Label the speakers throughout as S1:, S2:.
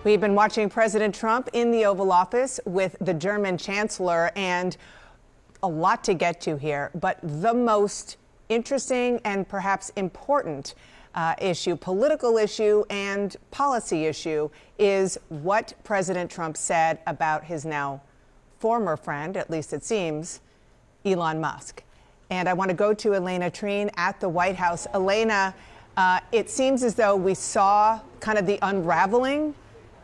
S1: We've been watching President Trump in the Oval Office with the German chancellor, and a lot to get to here. But the most interesting and perhaps important issue, political issue and policy issue, is what President Trump said about his now former friend, at least it seems, Elon Musk. And I want to go to Elena Treen at the White House. Elena, it seems as though we saw kind of the unraveling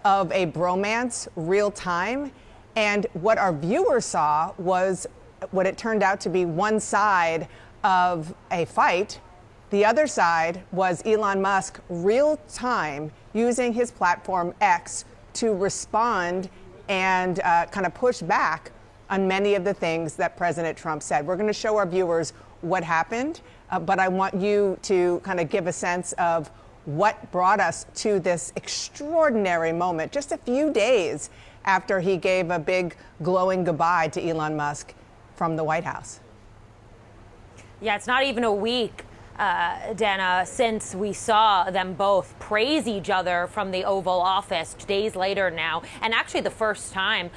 S1: of a bromance real time. And what our viewers saw was what it turned out to be one side of a fight. The other side was Elon Musk real time using his platform X to respond and kind of push back on many of the things that President Trump said. We're going to show our viewers what happened, but I want you to kind of give a sense of what brought us to this extraordinary moment just a few days after he gave a big glowing goodbye to Elon Musk from the White House.
S2: Yeah, it's not even a week, Dana, since we saw them both praise each other from the Oval Office days later now. And actually the first time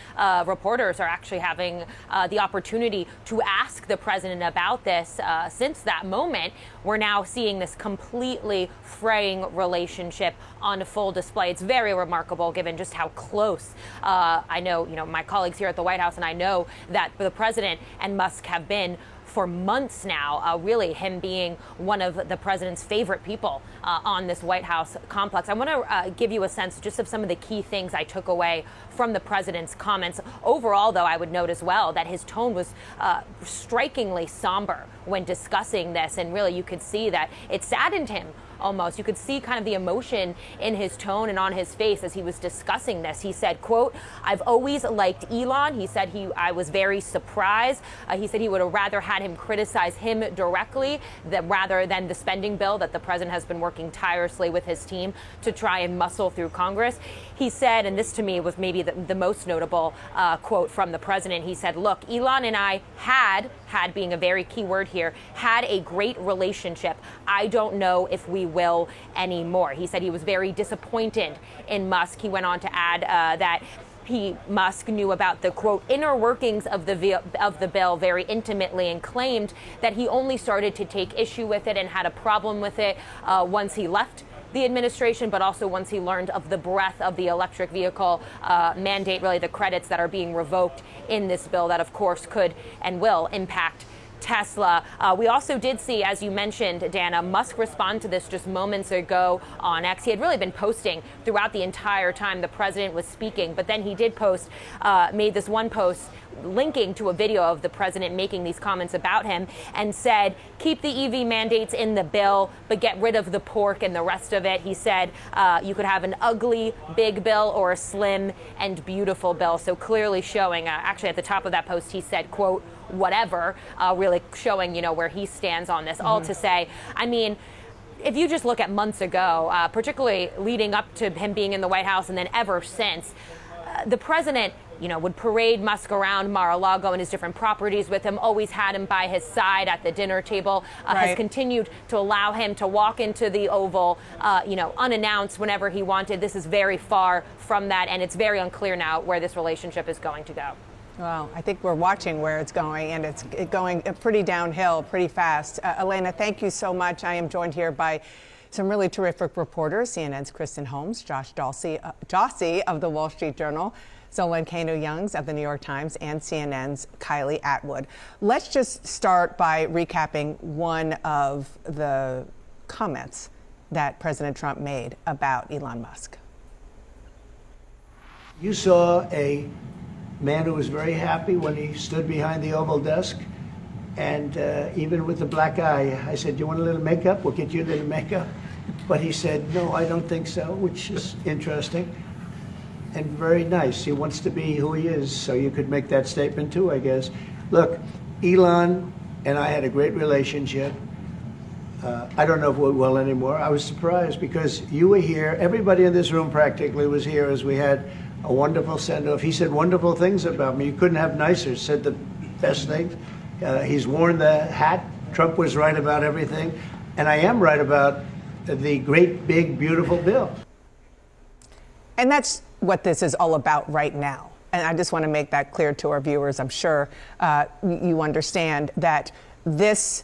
S2: reporters are actually having the opportunity to ask the president about this since that moment. We're now seeing this completely fraying relationship on full display. It's very remarkable given just how close I know, my colleagues here at the White House, and I know that the president and Musk have been for months now, really him being one of the president's favorite people on this White House complex. I want to give you a sense just of some of the key things I took away from the president's comments. Overall, though, I would note as well that his tone was strikingly somber when discussing this, and really you could see that it saddened him. Almost. You could see kind of the emotion in his tone and on his face as he was discussing this. He said, quote, "I've always liked Elon." He said I was very surprised. He said he would have rather had him criticize him directly rather than the spending bill that the president has been working tirelessly with his team to try and muscle through Congress. He said, and this to me was maybe the most notable quote from the president, he said, "Look, Elon and I had being a very key word here, had a great relationship. I don't know if we will anymore." He said he was very disappointed in Musk. He went on to add that Musk knew about the, quote, inner workings of the bill very intimately, and claimed that he only started to take issue with it and had a problem with it once he left the administration, but also once he learned of the breadth of the electric vehicle mandate, really the credits that are being revoked in this bill that, of course, could and will impact Tesla. We also did see, as you mentioned, Dana, Musk respond to this just moments ago on X. He had really been posting throughout the entire time the president was speaking, but then he did post, made this one post linking to a video of the president making these comments about him, and said, "Keep the EV mandates in the bill, but get rid of the pork and the rest of it." He said you could have an ugly big bill or a slim and beautiful bill. So clearly showing, actually at the top of that post, he said, quote, "whatever," really showing, where he stands on this. All to say, I mean, if you just look at months ago, particularly leading up to him being in the White House and then ever since, the president, would parade Musk around Mar-a-Lago and his different properties with him, always had him by his side at the dinner table, has continued to allow him to walk into the Oval, unannounced whenever he wanted. This is very far from that, and it's very unclear now where this relationship is going to go.
S1: Well, I think we're watching where it's going, and it's going pretty downhill pretty fast. Elena, thank you so much. I am joined here by some really terrific reporters, CNN's Kristen Holmes, Josh Jossie of the Wall Street Journal, Zolan Kanu-Youngs of the New York Times, and CNN's Kylie Atwood. Let's just start by recapping one of the comments that President Trump made about Elon Musk.
S3: You saw a man who was very happy when he stood behind the Oval desk, and even with the black eye, I said, "You want a little makeup? We'll get you a little makeup." But he said, "No, I don't think so," which is interesting and very nice. He wants to be who he is, so you could make that statement too, I guess. Look, Elon and I had a great relationship. I don't know if we're well anymore. I was surprised because you were here. Everybody in this room practically was here as we had a wonderful send-off. He said wonderful things about me. You couldn't have nicer. Said the best things. He's worn the hat. Trump was right about everything. And I am right about the great, big, beautiful bill.
S1: And that's what this is all about right now. And I just want to make that clear to our viewers. I'm sure you understand that this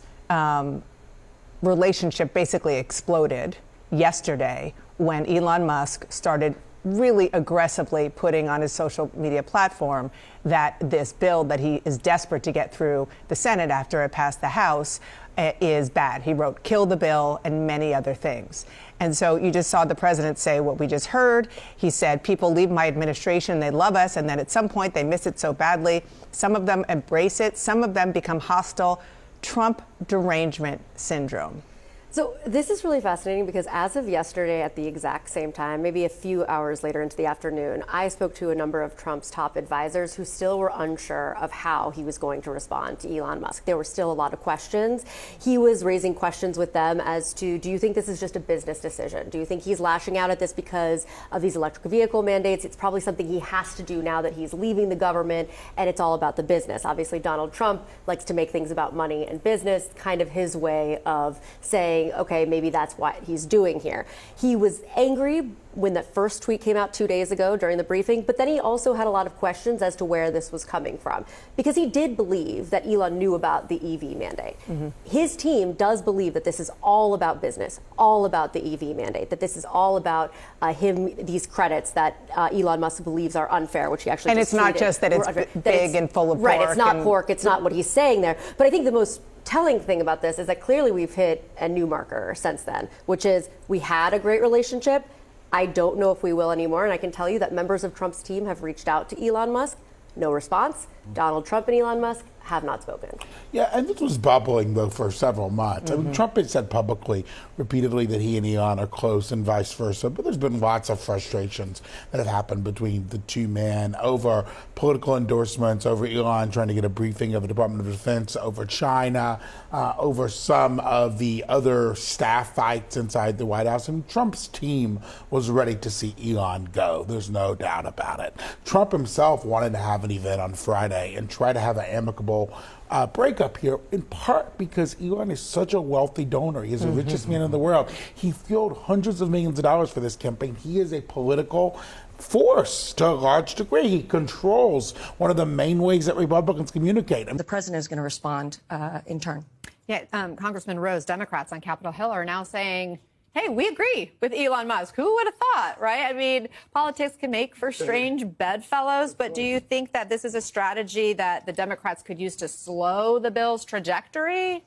S1: relationship basically exploded yesterday when Elon Musk started really aggressively putting on his social media platform that this bill that he is desperate to get through the Senate after it passed the House is bad. He wrote, "Kill the bill," and many other things. And so you just saw the president say what we just heard. He said, people leave my administration, they love us, and then at some point they miss it so badly. Some of them embrace it. Some of them become hostile. Trump derangement syndrome.
S4: So this is really fascinating because as of yesterday at the exact same time, maybe a few hours later into the afternoon, I spoke to a number of Trump's top advisors who still were unsure of how he was going to respond to Elon Musk. There were still a lot of questions. He was raising questions with them as to, do you think this is just a business decision? Do you think he's lashing out at this because of these electric vehicle mandates? It's probably something he has to do now that he's leaving the government, and it's all about the business. Obviously, Donald Trump likes to make things about money and business, kind of his way of saying, okay, maybe that's what he's doing here. He was angry when that first tweet came out 2 days ago during the briefing, but then he also had a lot of questions as to where this was coming from, because he did believe that Elon knew about the EV mandate. Mm-hmm. His team does believe that this is all about business, all about the EV mandate, that this is all about these credits that Elon Musk believes are unfair, which he actually
S1: and it's not just that it's big and full of pork.
S4: Right, it's not pork, it's not what he's saying there. But I think the most telling thing about this is that clearly we've hit a new marker since then, which is we had a great relationship. I don't know if we will anymore. And I can tell you that members of Trump's team have reached out to Elon Musk. No response. Donald Trump and Elon Musk have not spoken.
S5: Yeah, and this was bubbling, though, for several months. I mean, Trump had said publicly, repeatedly, that he and Elon are close and vice versa, but there's been lots of frustrations that have happened between the two men over political endorsements, over Elon trying to get a briefing of the Department of Defense, over China, over some of the other staff fights inside the White House. And Trump's team was ready to see Elon go. There's no doubt about it. Trump himself wanted to have an event on Friday and try to have an amicable breakup here, in part because Elon is such a wealthy donor. He is the richest man in the world. He fueled hundreds of millions of dollars for this campaign. He is a political force to a large degree. He controls one of the main ways that Republicans communicate.
S6: The president is going to respond in turn.
S7: Yeah, Congressman Rose, Democrats on Capitol Hill are now saying, hey, we agree with Elon Musk. Who would have thought, right? I mean, politics can make for strange bedfellows, but do you think that this is a strategy that the Democrats could use to slow the bill's trajectory?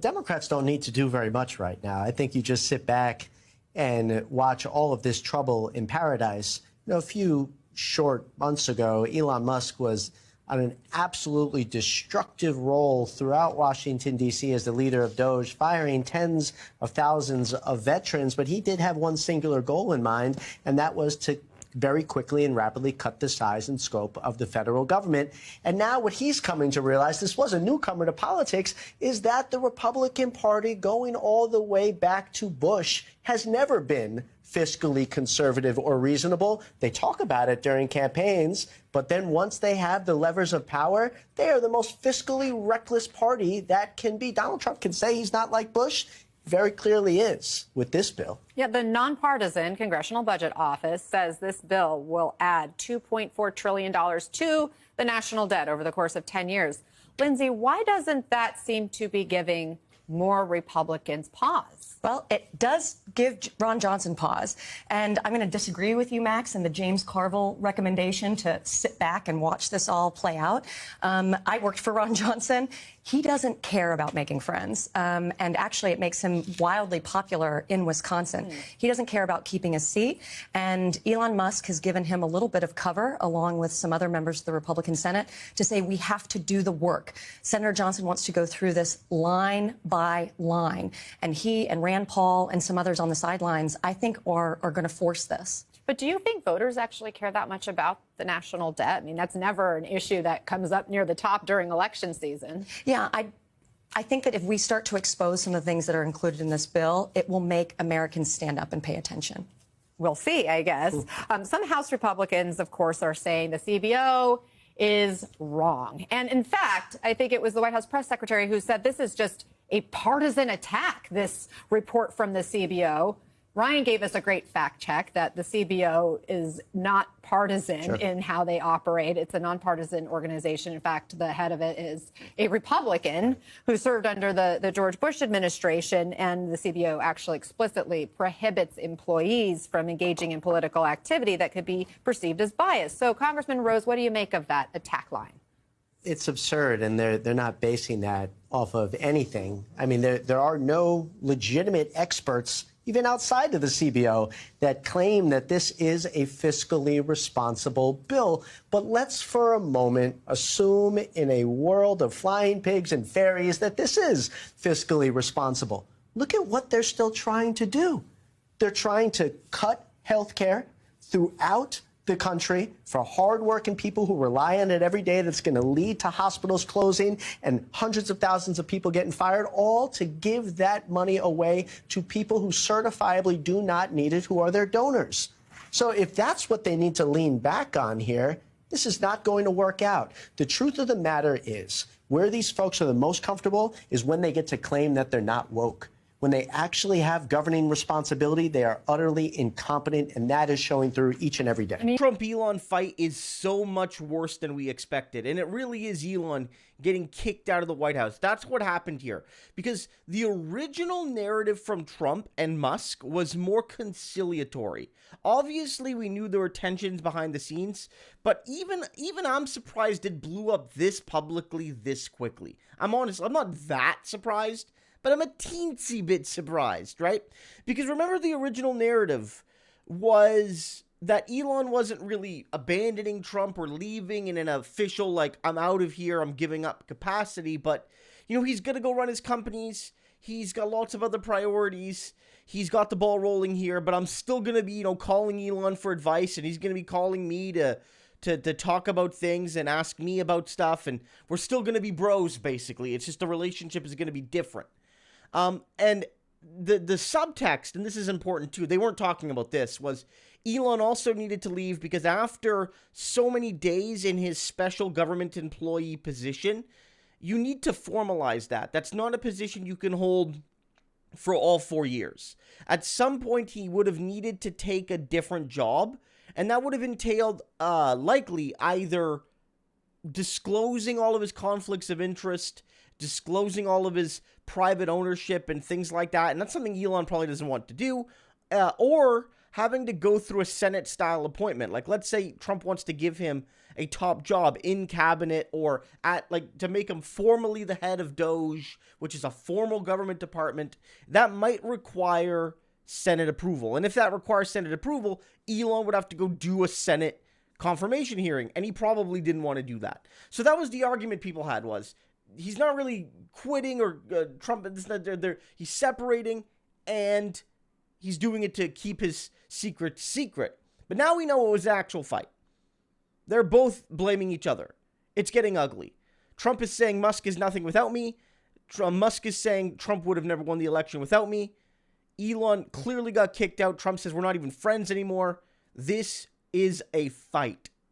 S8: Democrats don't need to do very much right now. I think you just sit back and watch all of this trouble in paradise. You know, a few short months ago, Elon Musk was on an absolutely destructive role throughout Washington, D.C. as the leader of DOJ, firing tens of thousands of veterans. But he did have one singular goal in mind, and that was to very quickly and rapidly cut the size and scope of the federal government. And now what he's coming to realize, this was a newcomer to politics, is that the Republican Party, going all the way back to Bush, has never been fiscally conservative or reasonable. They talk about it during campaigns, but then once they have the levers of power, they are the most fiscally reckless party that can be. Donald Trump can say he's not like Bush. Very clearly is with this bill.
S7: Yeah, the nonpartisan Congressional Budget Office says this bill will add $2.4 trillion to the national debt over the course of 10 years. Lindsay, why doesn't that seem to be giving more Republicans pause?
S6: Well, it does give Ron Johnson pause. And I'm going to disagree with you, Max, and the James Carville recommendation to sit back and watch this all play out. I worked for Ron Johnson. He doesn't care about making friends. And actually, it makes him wildly popular in Wisconsin. He doesn't care about keeping his seat. And Elon Musk has given him a little bit of cover, along with some other members of the Republican Senate, to say we have to do the work. Senator Johnson wants to go through this line by line. And he and Rand Paul and some others on the sidelines, I think, are going to force this.
S7: But do you think voters actually care that much about the national debt? I mean, that's never an issue that comes up near the top during election season.
S6: Yeah, I think that if we start to expose some of the things that are included in this bill, it will make Americans stand up and pay attention.
S7: We'll see, I guess. Some House Republicans, of course, are saying the CBO is wrong. And in fact, I think it was the White House press secretary who said this is just a partisan attack, this report from the CBO. Ryan gave us a great fact check that the CBO is not partisan in how they operate. It's a nonpartisan organization. In fact, the head of it is a Republican who served under the George Bush administration, and the CBO actually explicitly prohibits employees from engaging in political activity that could be perceived as bias. So, Congressman Rose, what do you make of that attack line?
S8: It's absurd, and they're not basing that off of anything. I mean, there are no legitimate experts, even outside of the CBO, that claim that this is a fiscally responsible bill. But let's for a moment assume in a world of flying pigs and fairies that this is fiscally responsible. Look at what they're still trying to do. They're trying to cut health care throughout the country for hardworking people who rely on it every day. That's going to lead to hospitals closing and hundreds of thousands of people getting fired, all to give that money away to people who certifiably do not need it, who are their donors. So if that's what they need to lean back on here, this is not going to work out. The truth of the matter is, where these folks are the most comfortable is when they get to claim that they're not woke. When they actually have governing responsibility, they are utterly incompetent, and that is showing through each and every day.
S9: Trump-Elon fight is so much worse than we expected, and it really is Elon getting kicked out of the White House. That's what happened here, because the original narrative from Trump and Musk was more conciliatory. Obviously, we knew there were tensions behind the scenes, but even I'm surprised it blew up this publicly this quickly. I'm honest, I'm not that surprised, but I'm a teensy bit surprised, right? Because remember, the original narrative was that Elon wasn't really abandoning Trump or leaving in an official, like, I'm out of here, I'm giving up capacity, but, you know, he's going to go run his companies. He's got lots of other priorities. He's got the ball rolling here, but I'm still going to be, you know, calling Elon for advice, and he's going to be calling me to talk about things and ask me about stuff, and we're still going to be bros, basically. It's just the relationship is going to be different. And the subtext, and this is important too, they weren't talking about this, was Elon also needed to leave because after so many days in his special government employee position, you need to formalize that. That's not a position you can hold for all 4 years. At some point, he would have needed to take a different job, and that would have entailed likely either disclosing all of his conflicts of interest, disclosing all of his private ownership and things like that, and that's something Elon probably doesn't want to do, or having to go through a Senate-style appointment. Like, let's say Trump wants to give him a top job in cabinet or to make him formally the head of DOGE, which is a formal government department. That might require Senate approval, and if that requires Senate approval, Elon would have to go do a Senate confirmation hearing, and he probably didn't want to do that. So that was the argument people had, was he's not really quitting or Trump. He's separating, and he's doing it to keep his secret secret. But now we know it was an actual fight. They're both blaming each other. It's getting ugly. Trump is saying Musk is nothing without me. Musk is saying Trump would have never won the election without me. Elon clearly got kicked out. Trump says we're not even friends anymore. This is a fight.